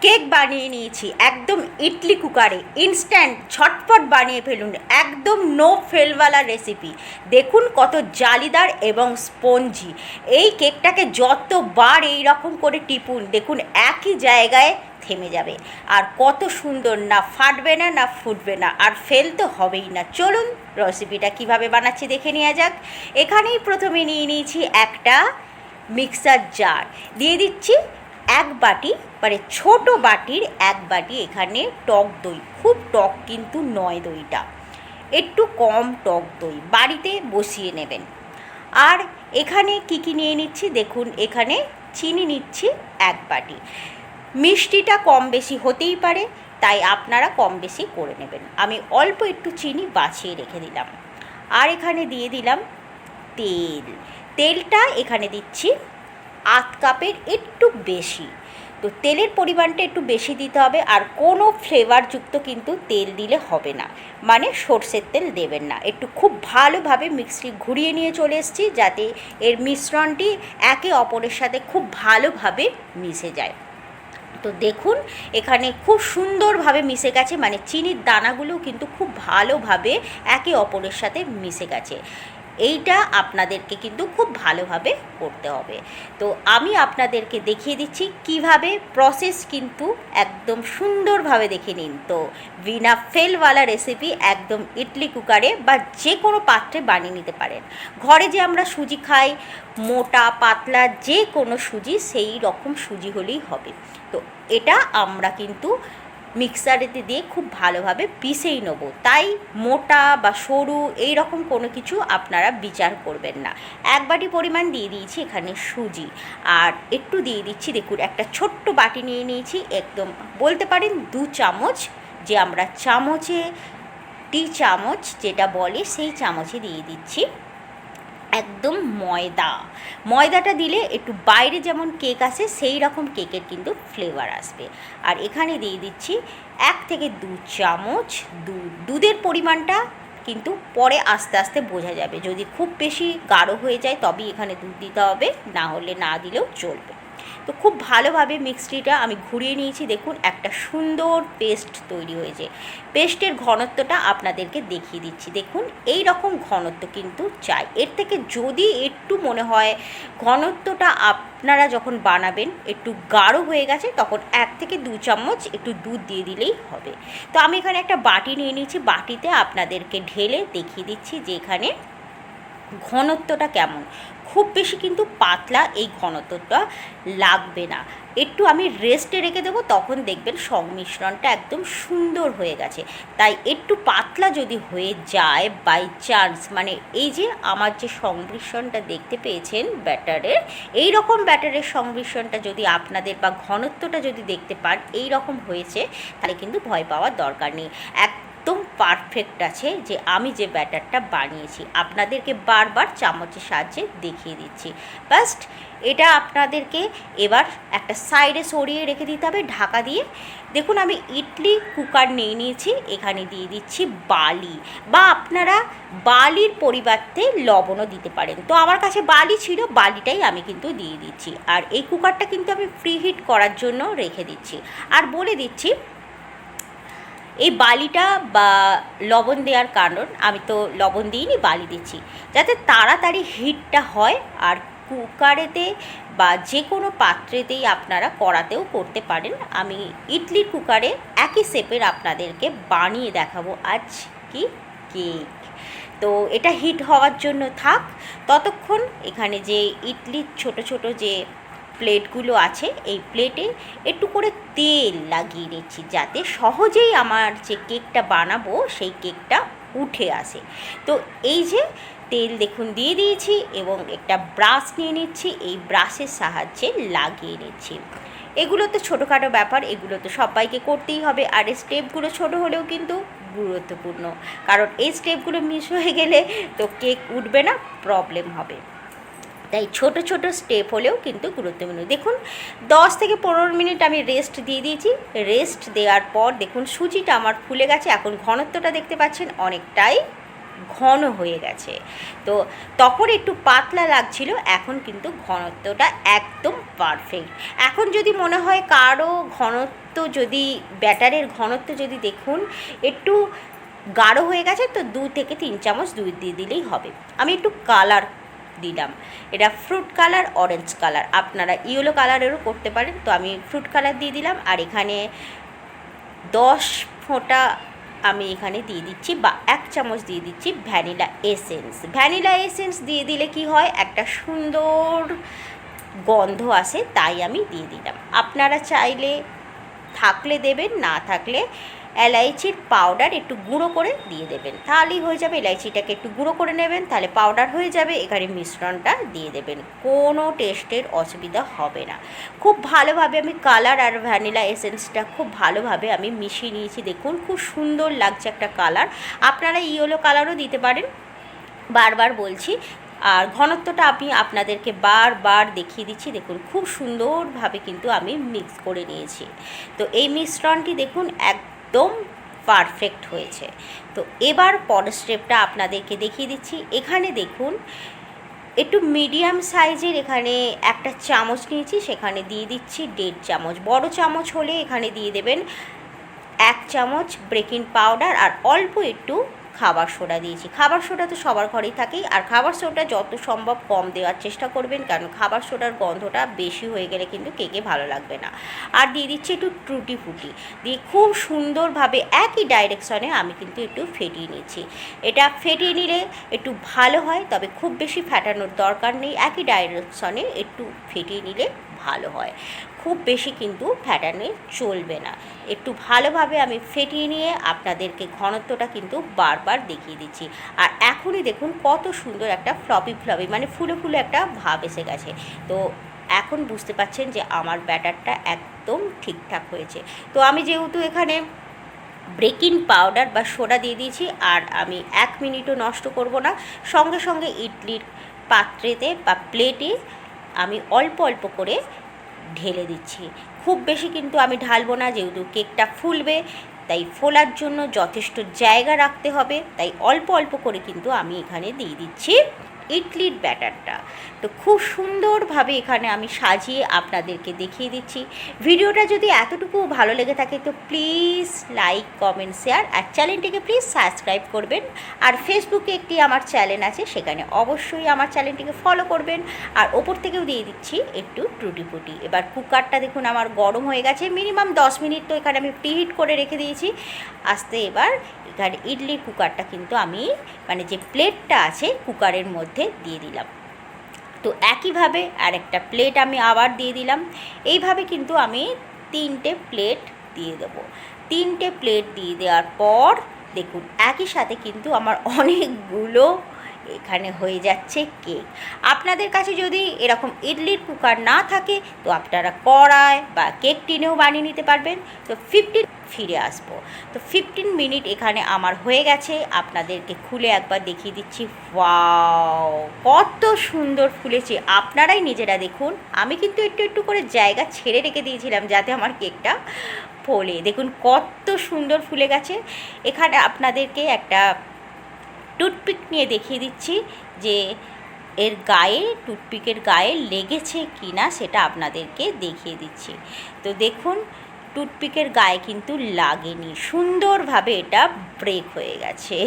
Cake বানিয়ে নিয়েছি একদম ইডলি কুকারে, ইনস্ট্যান্ট ঝটপট বানিয়ে ফেলুন, একদম নো ফেলওয়ালা রেসিপি। দেখুন কত জালিদার এবং স্পঞ্জি। এই কেকটাকে যতবার এই রকম করে টিপুন, দেখুন একই জায়গায় থেমে যাবে। আর কত সুন্দর, না ফাটবে না, না ফুটবে না, আর ফেল তো হবেই না। চলুন রেসিপিটা কিভাবে বানাচ্ছি দেখে নেওয়া যাক। এখানেই প্রথমে নিয়ে নিয়েছি একটা মিক্সার জার, দিয়ে দিচ্ছি এক বাটি, মানে ছোট বাটির এক বাটি এখানে টক দই। খুব টক কিন্তু নয় দইটা, একটু কম টক দই বাড়িতে বসিয়ে নেবেন। আর এখানে কি কি নিয়ে নিচ্ছি দেখুন, এখানে চিনি নিচ্ছি এক বাটি। মিষ্টিটা কম বেশি হতেই পারে, তাই আপনারা কম বেশি করে নেবেন। আমি অল্প একটু চিনি বাছিয়ে রেখে দিলাম। আর এখানে দিয়ে দিলাম তেল। তেলটা এখানে দিচ্ছি আধ কাপের একটু বেশি। তো তেলের পরিমাণটা একটু বেশি দিতে হবে। আর কোনো ফ্লেভারযুক্ত কিন্তু তেল দিলে হবে না, মানে সর্ষের তেল দেবেন না। একটু খুব ভালোভাবে মিক্সি ঘুরিয়ে নিয়ে চলে এসেছি, যাতে এর মিশ্রণটি একে অপরের সাথে খুব ভালোভাবে মিশে যায়। তো দেখুন এখানে খুব সুন্দরভাবে মিশে গেছে, মানে চিনির দানাগুলো কিন্তু খুব ভালোভাবে একে অপরের সাথে মিশে গেছে। এইটা আপনাদেরকে কিন্তু খুব ভালোভাবে করতে হবে। তো আমি আপনাদেরকে দেখিয়ে দিচ্ছি কিভাবে, প্রসেস কিন্তু একদম সুন্দরভাবে দেখে নিন। তো বিনা ফেলওয়ালা রেসিপি একদম ইডলি কুকারে বা যে কোনো পাত্রে বানিয়ে নিতে পারেন। ঘরে যে আমরা সুজি খাই, মোটা পাতলা যে কোনো সুজি, সেই রকম সুজি হলেই হবে। তো এটা আমরা কিন্তু মিক্সারেতে দিয়ে খুব ভালোভাবে পিষেই নেব, তাই মোটা বা সরু এই রকম কোনো কিছু আপনারা বিচার করবেন না। এক বাটি পরিমাণ দিয়ে দিয়েছি এখানে সুজি, আর একটু দিয়ে দিচ্ছি, দেখুন একটা ছোট্ট বাটি নিয়ে নিয়েছি, একদম বলতে পারেন 2 চামচ, যে আমরা চামচে টি চামচ যেটা বলে সেই চামচে দিয়ে দিচ্ছি একদম ময়দাটা দিলে একটু বাইরে যেমন কেক আসে সেই রকম কেকের কিন্তু ফ্লেভার আসবে। আর এখানে দিয়ে দিচ্ছি 1 থেকে 2 চামচ দুধের পরিমাণটা কিন্তু পরে আস্তে আস্তে বোঝা যাবে। যদি খুব বেশি গাঢ় হয়ে যায় তবেই এখানে দুধ দিতে হবে, না হলে না দিলেও চলবে। তো খুব ভালোভাবে মিক্সটিটা আমি ঘুরিয়ে নিয়েছি, দেখুন একটা সুন্দর পেস্ট তৈরি হয়েছে। পেস্টের ঘনত্বটা আপনাদেরকে দেখিয়ে দিচ্ছি, দেখুন এই রকম ঘনত্ব কিন্তু চাই। এর থেকে যদি একটু মনে হয় ঘনত্বটা আপনারা যখন বানাবেন একটু গাঢ় হয়ে গেছে, তখন 1 থেকে 2 চামচ একটু দুধ দিয়ে দিলেই হবে। তো আমি এখানে একটা বাটি নিয়ে নিয়েছি, বাটিতে আপনাদেরকে ঢেলে দেখিয়ে দিচ্ছি যে এখানে ঘনত্বটা কেমন। খুব বেশি কিন্তু পাতলা এই ঘনত্বটা লাগবে না, একটু আমি রেস্টে রেখে দেবো, তখন দেখবেন সংমিশ্রণটা একদম সুন্দর হয়ে গেছে। তাই একটু পাতলা যদি হয়ে যায় বাই চান্স, মানে এই যে আমার যে সংমিশ্রণটা দেখতে পেয়েছেন ব্যাটারের, এই রকম ব্যাটারের সংমিশ্রণটা যদি আপনাদের বা ঘনত্বটা যদি দেখতে পান এই রকম হয়েছে, তাহলে কিন্তু ভয় পাওয়ার দরকার নেই, একদম পারফেক্ট আছে। যে আমি যে ব্যাটারটা বানিয়েছি আপনাদেরকে বারবার চামচের সাহায্যে দেখিয়ে দিচ্ছি। ফার্স্ট এটা আপনাদেরকে এবার একটা সাইডে সরিয়ে রেখে দিতে হবে ঢাকা দিয়ে। দেখুন আমি ইডলি কুকার নিয়ে নিয়েছি, এখানে দিয়ে দিচ্ছি বালি, বা আপনারা বালির পরিবর্তে লবণও দিতে পারেন। তো আমার কাছে বালি ছিল, বালিটাই আমি কিন্তু দিয়ে দিচ্ছি। আর এই কুকারটা কিন্তু আমি প্রিহিট করার জন্য রেখে দিচ্ছি। আর বলে দিচ্ছি এই বালিটা বা লবণ দেওয়ার কারণ, আমি তো লবণ দিইনি, বালি দিচ্ছি যাতে তাড়াতাড়ি হিটটা হয়। আর কুকারেতে বা যে কোনো পাত্রেতেই আপনারা কড়াতেও করতে পারেন। আমি ইডলির কুকারে একই শেপের আপনাদেরকে বানিয়ে দেখাবো আজ কি কেক। তো এটা হিট হওয়ার জন্য থাক, ততক্ষণ এখানে যে ইডলির ছোট ছোট যে প্লেটগুলো আছে এই প্লেটে একটু করে তেল লাগিয়ে নিচ্ছি, যাতে সহজেই আমার যে কেকটা বানাবো সেই কেকটা উঠে আসে। তো এই যে তেল দেখুন দিয়ে দিয়েছি, এবং একটা ব্রাশ নিয়ে নিচ্ছি, এই ব্রাশের সাহায্যে লাগিয়ে নিচ্ছি। এগুলো তো ছোটোখাটো ব্যাপার, এগুলো তো সবাইকে করতেই হবে। আর এই স্টেপগুলো ছোটো হলেও কিন্তু গুরুত্বপূর্ণ, কারণ এই স্টেপগুলো মিস হয়ে গেলে তো কেক উঠবে না, প্রবলেম হবে। তাই ছোট ছোট স্টেপ হলেও কিন্তু গুরুত্বপূর্ণ। দেখুন 10 থেকে 15 মিনিট আমি রেস্ট দিয়ে দিয়েছি। রেস্ট দেওয়ার পর দেখুন সুজিটা আমার ফুলে গেছে। এখন ঘনত্বটা দেখতে পাচ্ছেন অনেকটাই ঘন হয়ে গেছে। তো তখন একটু পাতলা লাগছিল, এখন কিন্তু ঘনত্বটা একদম পারফেক্ট। এখন যদি মনে হয় কারো ঘনত্ব ঘনত্ব যদি ব্যাটারের ঘনত্ব যদি দেখুন একটু গাঢ় হয়ে গেছে, তো 2 থেকে 3 চামচ দুধ দিয়ে দিলেই হবে। আমি একটু কালার দিলাম, এটা ফ্রুট কালার, অরেঞ্জ কালার, আপনারা ইয়েলো কালারেরও করতে পারেন। তো আমি ফ্রুট কালার দিয়ে দিলাম। আর এখানে 10 ফোঁটা আমি এখানে দিয়ে দিচ্ছি বা 1 চামচ দিয়ে দিচ্ছি ভ্যানিলা এসেন্স। ভ্যানিলা এসেন্স দিয়ে দিলে কি হয়, একটা সুন্দর গন্ধ আসে, তাই আমি দিয়ে দিলাম। আপনারা চাইলে থাকলে দেবেন, না থাকলে এলাইচির পাউডার একটু গুঁড়ো করে দিয়ে দেবেন, তাহলেই হয়ে যাবে। এলাইচিটাকে একটু গুঁড়ো করে নেবেন, তাহলে পাউডার হয়ে যাবে। এখানে মিশ্রণটা দিয়ে দেবেন, কোনো টেস্টের অসুবিধা হবে না। খুব ভালোভাবে আমি কালার আর ভ্যানিলা এসেন্সটা খুব ভালোভাবে আমি মিশিয়ে নিয়েছি। দেখুন খুব সুন্দর লাগছে একটা কালার। আপনারা ইয়েলো কালারও দিতে পারেন, বারবার বলছি। আর ঘনত্বটা আমি আপনাদেরকে বারবার দেখিয়ে দিচ্ছি। দেখুন খুব সুন্দরভাবে কিন্তু আমি মিক্স করে নিয়েছি। তো এই মিশ্রণটি দেখুন একদম পারফেক্ট হয়েছে। তো এবার পরের স্টেপটা আপনাদেরকে দেখিয়ে দিচ্ছি। এখানে দেখুন একটু মিডিয়াম সাইজের এখানে একটা চামচ নিয়েছি, সেখানে দিয়ে দিচ্ছি 1.5 চামচ। বড় চামচ হলে এখানে দিয়ে দেবেন 1 চামচ বেকিং পাউডার আর অল্প একটু খাবার সোডা দিয়েছি। খাবার সোডা তো সবার ঘরেই থাকেই, আর খাবার সোডা যত সম্ভব কম দেওয়ার চেষ্টা করবেন, কারণ খাবার সোডার গন্ধটা বেশি হয়ে গেলে কিন্তু কেকে ভালো লাগবে না। আর দিয়ে দিচ্ছি একটু টুটি ফুটি দিয়ে খুব সুন্দরভাবে একই ডাইরেকশনে আমি কিন্তু একটু ফেটিয়ে নিচ্ছি। এটা ফেটিয়ে নিলে একটু ভালো হয়, তবে খুব বেশি ফেটানোর দরকার নেই, একই ডাইরেকশনে একটু ফেটিয়ে নিলে ভালো হয়। খুব বেশি কিন্তু ফ্যাটানো চলবে না। একটু ভালোভাবে আমি ফেটিয়ে নিয়ে আপনাদেরকে ঘনত্বটা কিন্তু বারবার দেখিয়ে দিচ্ছি। আর এখনই দেখুন কত সুন্দর একটা ফ্লপি মানে ফুলে ফুলে একটা ভাব এসে গেছে। তো এখন বুঝতে পারছেন যে আমার ব্যাটারটা একদম ঠিকঠাক হয়েছে। তো আমি যেহেতু এখানে বেকিং পাউডার বা সোডা দিয়ে দিয়েছি, আর আমি 1 মিনিটও নষ্ট করব না, সঙ্গে সঙ্গে ইডলির পাত্রেতে বা প্লেটে আমি অল্প অল্প করে ঢেলে দিচ্ছি। খুব বেশি কিন্তু আমি ঢালবো না, যেহেতু কেকটা ফুলবে, তাই ফোলার জন্য যথেষ্ট জায়গা রাখতে হবে। তাই অল্প অল্প করে কিন্তু আমি এখানে দিয়ে দিচ্ছি ইডলির ব্যাটারটা। তো খুব সুন্দরভাবে এখানে আমি সাজিয়ে আপনাদেরকে দেখিয়ে দিচ্ছি। ভিডিওটা যদি এতটুকু ভালো লেগে থাকে তো প্লিজ লাইক, কমেন্ট, শেয়ার, আর চ্যানেলটিকে প্লিজ সাবস্ক্রাইব করবেন। আর ফেসবুকে একটি আমার চ্যানেল আছে, সেখানে অবশ্যই আমার চ্যানেলটিকে ফলো করবেন। আর ওপর থেকেও দিয়ে দিচ্ছি একটু টুটি ফুটি। এবার কুকারটা দেখুন আমার গরম হয়ে গেছে, মিনিমাম 10 মিনিট তো এখানে আমি প্রিহিট করে রেখে দিয়েছি। আস্তে এবার এখানে ইডলির কুকারটা কিন্তু আমি মানে যে প্লেটটা আছে কুকারের মধ্যে দিয়ে দিলাম। তো একইভাবে আরেকটা প্লেট আমি আবার দিয়ে দিলাম। এইভাবে কিন্তু আমি 3টে প্লেট দিয়ে দেবো। 3টে প্লেট দিয়ে দেওয়ার পর দেখুন একই সাথে কিন্তু আমার অনেকগুলো এখানে হয়ে যাচ্ছে কেক। আপনাদের কাছে যদি এরকম ইডলির কুকার না থাকে তো আপনারা কড়াই বা কেক টিনেও বানিয়ে নিতে পারবেন। তো ফিরে আসবো। তো 15 মিনিট এখানে আমার হয়ে গেছে, আপনাদেরকে খুলে একবার দেখিয়ে দিচ্ছি। ওয়াও, কত সুন্দর ফুলেছে, আপনারাই নিজেরা দেখুন। আমি কিন্তু একটু একটু করে জায়গা ছেড়ে রেখে দিয়েছিলাম যাতে আমার কেকটা ফোলে। দেখুন কত সুন্দর ফুলে গেছে। এখানে আপনাদেরকে একটা টুথপিক নিয়ে দেখিয়ে দিচ্ছি যে এর গায়ে, টুথপিকের গায়ে লেগেছে কি না সেটা আপনাদেরকে দেখিয়ে দিচ্ছি। তো দেখুন টুথপিকের গায়ে কিন্তু লাগেনি, সুন্দরভাবে এটা ব্রেক হয়ে গেছে,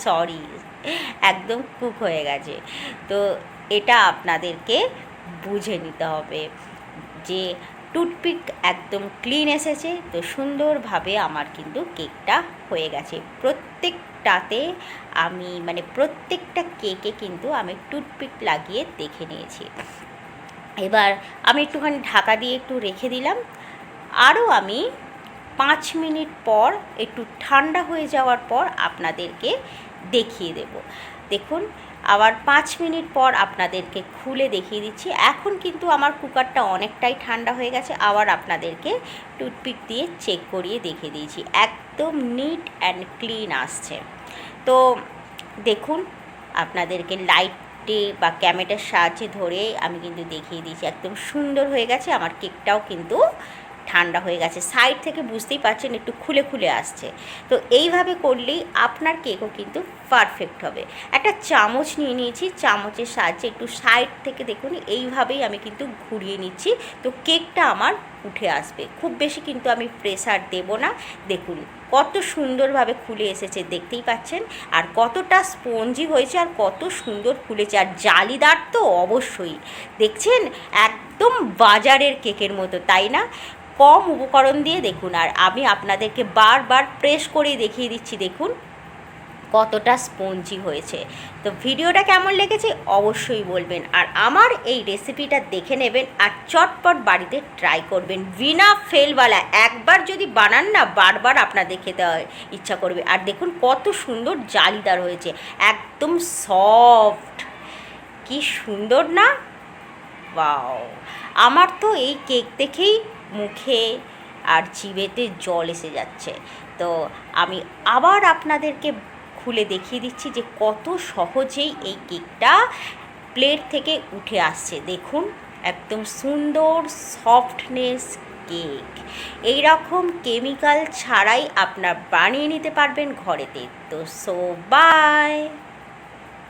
সরি একদম কুক হয়ে গেছে। তো এটা আপনাদেরকে বুঝে নিতে হবে যে টুথপিক একদম ক্লিন এসেছে। তো সুন্দরভাবে আমার কিন্তু কেকটা হয়ে গেছে। প্রত্যেকটাতে আমি মানে প্রত্যেকটা কেকে কিন্তু আমি টুথপিক লাগিয়ে দেখে নিয়েছি। এবার আমি একটুখানি ঢাকা দিয়ে একটু রেখে দিলাম। আরও আমি 5 মিনিট পর একটু ঠান্ডা হয়ে যাওয়ার পর আপনাদেরকে দেখিয়ে দেব। দেখুন আবার 5 মিনিট পর আপনাদেরকে খুলে দেখিয়ে দিচ্ছি। এখন কিন্তু আমার কুকারটা অনেকটাই ঠান্ডা হয়ে গেছে। আবার আপনাদেরকে টুথপিক দিয়ে চেক করিয়ে দেখিয়ে দিয়েছি, একদম নিট অ্যান্ড ক্লিন আসছে। তো দেখুন আপনাদেরকে লাইটে বা ক্যামেরার সাহায্যে ধরে আমি কিন্তু দেখিয়ে দিয়েছি, একদম সুন্দর হয়ে গেছে। আমার কেকটাও কিন্তু ঠান্ডা হয়ে গেছে, সাইড থেকে বুঝতেই পারছেন একটু খুলে খুলে আসছে। তো এইভাবে করলেই আপনার কেকও কিন্তু পারফেক্ট হবে। একটা চামচ নিয়ে নিয়েছি, চামচের সাহায্যে একটু সাইড থেকে দেখুন এইভাবেই আমি কিন্তু ঘুরিয়ে নিচ্ছি। তো কেকটা আমার উঠে আসবে। খুব বেশি কিন্তু আমি প্রেসার দেব না। দেখুন কত সুন্দরভাবে খুলে এসেছে, দেখতেই পাচ্ছেন, আর কতটা স্পঞ্জি হয়েছে আর কত সুন্দর ফুলেছে, আর জালিদার তো অবশ্যই। দেখছেন একদম বাজারের কেকের মতো, তাই না? কম উপকরণ দিয়ে দেখুন, আর আমি আপনাদেরকে বারবার প্রেস করেই দেখিয়ে দিচ্ছি, দেখুন কতটা স্পঞ্জি হয়েছে। তো ভিডিওটা কেমন লেগেছে অবশ্যই বলবেন, আর আমার এই রেসিপিটা দেখে নেবেন আর চটপট বাড়িতে ট্রাই করবেন। বিনা ফেলওয়ালা একবার যদি বানান না, বারবার আপনাদের খেতে ইচ্ছা করবে। আর দেখুন কত সুন্দর জালিদার হয়েছে, একদম সফট, কি সুন্দর না? ওয়াও! আমার তো এই কেক দেখেই মুখে আর জিভেতে জল এসে যাচ্ছে। তো আমি আবার আপনাদেরকে খুলে দেখিয়ে দিচ্ছি যে কত সহজেই এই কেকটা প্লেট থেকে উঠে আসছে। দেখুন একদম সুন্দর সফটনেস কেক। এই রকম কেমিক্যাল ছাড়াই আপনার বানিয়ে নিতে পারবেন ঘরেতে। তো বাই।